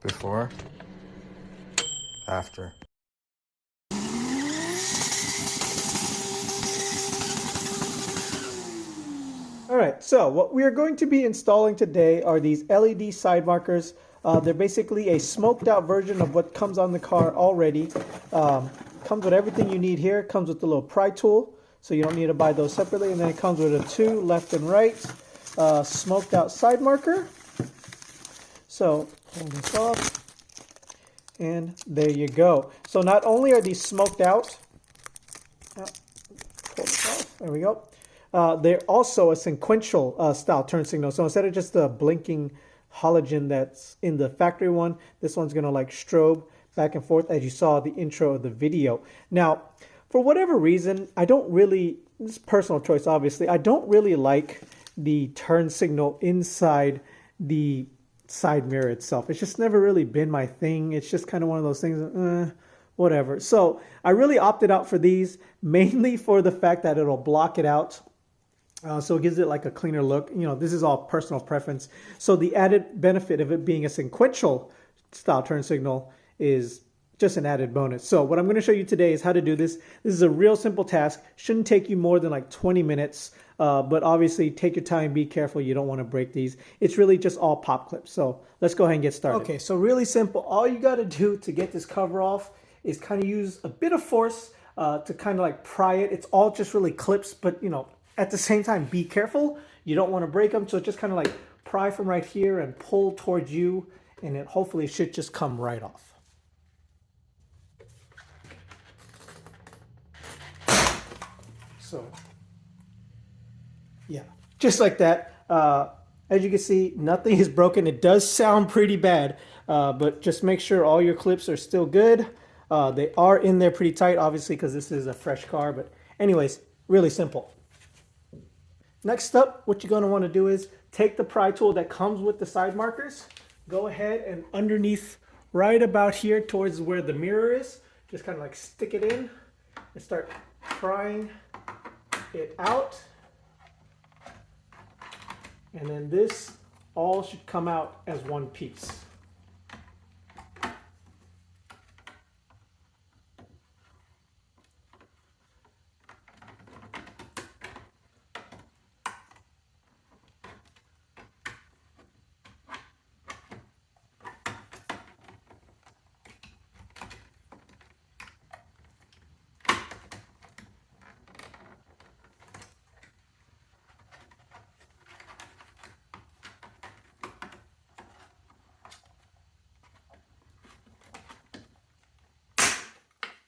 Before, after. All right, so what we are going to be installing today are these LED side markers. They're basically a smoked out version of what comes on the car already. Comes with everything you need here. Comes with the little pry tool, so you don't need to buy those separately. And then it comes with a two left and right smoked out side marker. So pull this off, and there you go. So not only are these smoked out, pull this off, there we go. They're also a sequential style turn signal. So instead of just the blinking halogen that's in the factory one, this one's going to like strobe back and forth as you saw the intro of the video. Now, for whatever reason, I don't really, this is personal choice obviously, I don't really like the turn signal inside the side mirror itself. It's just never really been my thing. It's just kind of one of those things, whatever. So I really opted out for these mainly for the fact that it'll block it out. So it gives it like a cleaner look. You know, this is all personal preference. So the added benefit of it being a sequential style turn signal is just an added bonus. So what I'm going to show you today is how to do this. This is a real simple task. Shouldn't take you more than like 20 minutes. But obviously take your time, be careful. You don't want to break these. It's really just all pop clips. So let's go ahead and get started. Okay, so really simple. All you got to do to get this cover off is kind of use a bit of force to kind of like pry it. It's all just really clips, but you know, at the same time, be careful. You don't want to break them. So just kind of like pry from right here and pull towards you, and it hopefully should just come right off. So yeah, just like that. As you can see, nothing is broken. It does sound pretty bad, but just make sure all your clips are still good. They are in there pretty tight, obviously, because this is a fresh car. But anyways, really simple. Next up, what you're going to want to do is take the pry tool that comes with the side markers. Go ahead and underneath, right about here towards where the mirror is, just kind of like stick it in and start prying it out. And then this all should come out as one piece.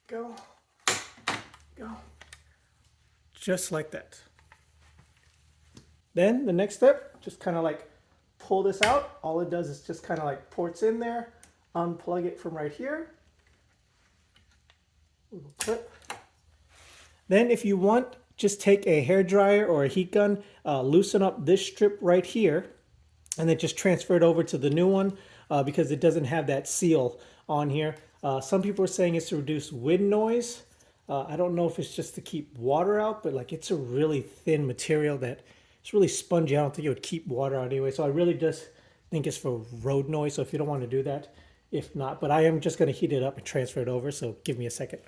Go, go, just like that. Then the next step, just kind of like pull this out. All it does is just kind of like ports in there, unplug it from right here. Little clip. Then if you want, just take a hair dryer or a heat gun, loosen up this strip right here, and then just transfer it over to the new one because it doesn't have that seal on here. Some people are saying it's to reduce wind noise. I don't know if it's just to keep water out, but like it's a really thin material that it's really spongy. I don't think it would keep water out anyway. So I really just think it's for road noise. So if you don't want to do that, if not, but I am just going to heat it up and transfer it over. So give me a second.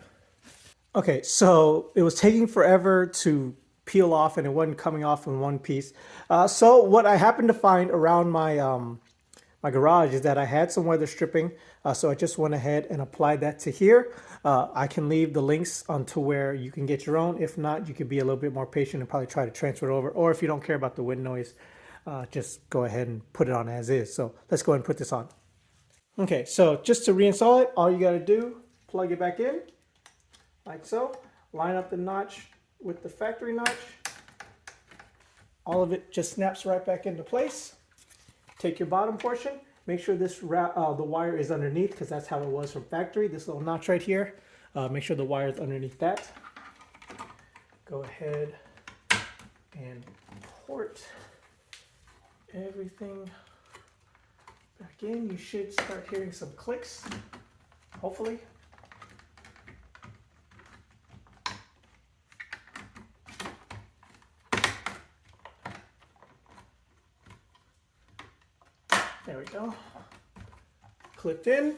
Okay, so it was taking forever to peel off and it wasn't coming off in one piece. So what I happened to find around my my garage is that I had some weather stripping, so I just went ahead and applied that to here. I can leave the links onto where you can get your own. If not, you could be a little bit more patient and probably try to transfer it over. Or if you don't care about the wind noise, just go ahead and put it on as is. So let's go ahead and put this on. Okay, so just to reinstall it, all you got to do, plug it back in, like so. Line up the notch with the factory notch. All of it just snaps right back into place. Take your bottom portion, make sure this the wire is underneath because that's how it was from factory. This little notch right here, make sure the wire is underneath that. Go ahead and port everything back in. You should start hearing some clicks, hopefully. There we go. clipped in.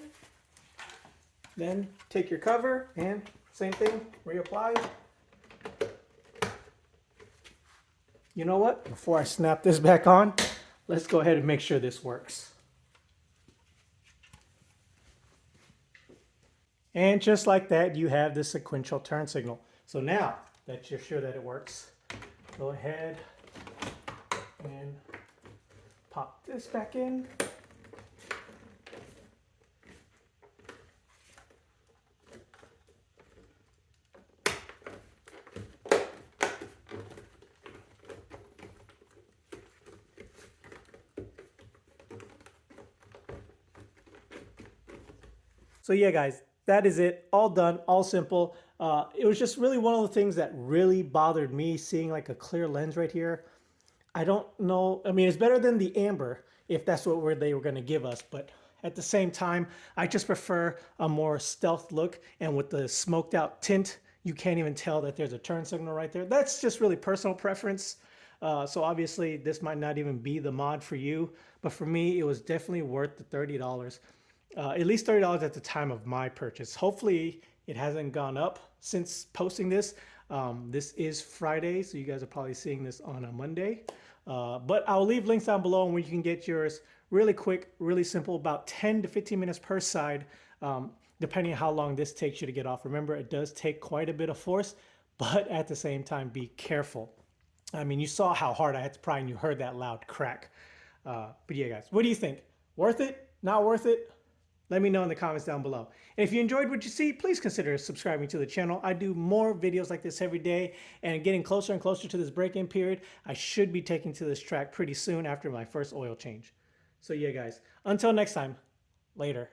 Then take your cover and same thing, reapply. You know what? Before I snap this back on, let's go ahead and make sure this works. And just like that, you have the sequential turn signal. So now that you're sure that it works, go ahead and pop this back in. So yeah, guys, that is it. All done, all simple. It was just really one of the things that really bothered me, seeing like a clear lens right here. I don't know. I mean, it's better than the amber if that's what they were going to give us. But at the same time, I just prefer a more stealth look. And with the smoked out tint, you can't even tell that there's a turn signal right there. That's just really personal preference. So obviously, this might not even be the mod for you. But for me, it was definitely worth the $30. At least $30 at the time of my purchase. Hopefully it hasn't gone up since posting this. This is Friday, so you guys are probably seeing this on a Monday. But I'll leave links down below where you can get yours really quick, really simple, about 10 to 15 minutes per side, depending on how long this takes you to get off. Remember, it does take quite a bit of force, but at the same time, be careful. I mean, you saw how hard I had to pry and you heard that loud crack. But yeah, guys, what do you think? Worth it? Not worth it? Let me know in the comments down below. And if you enjoyed what you see, please consider subscribing to the channel. I do more videos like this every day, and getting closer and closer to this break-in period, I should be taking to this track pretty soon after my first oil change. So yeah, guys, until next time, later.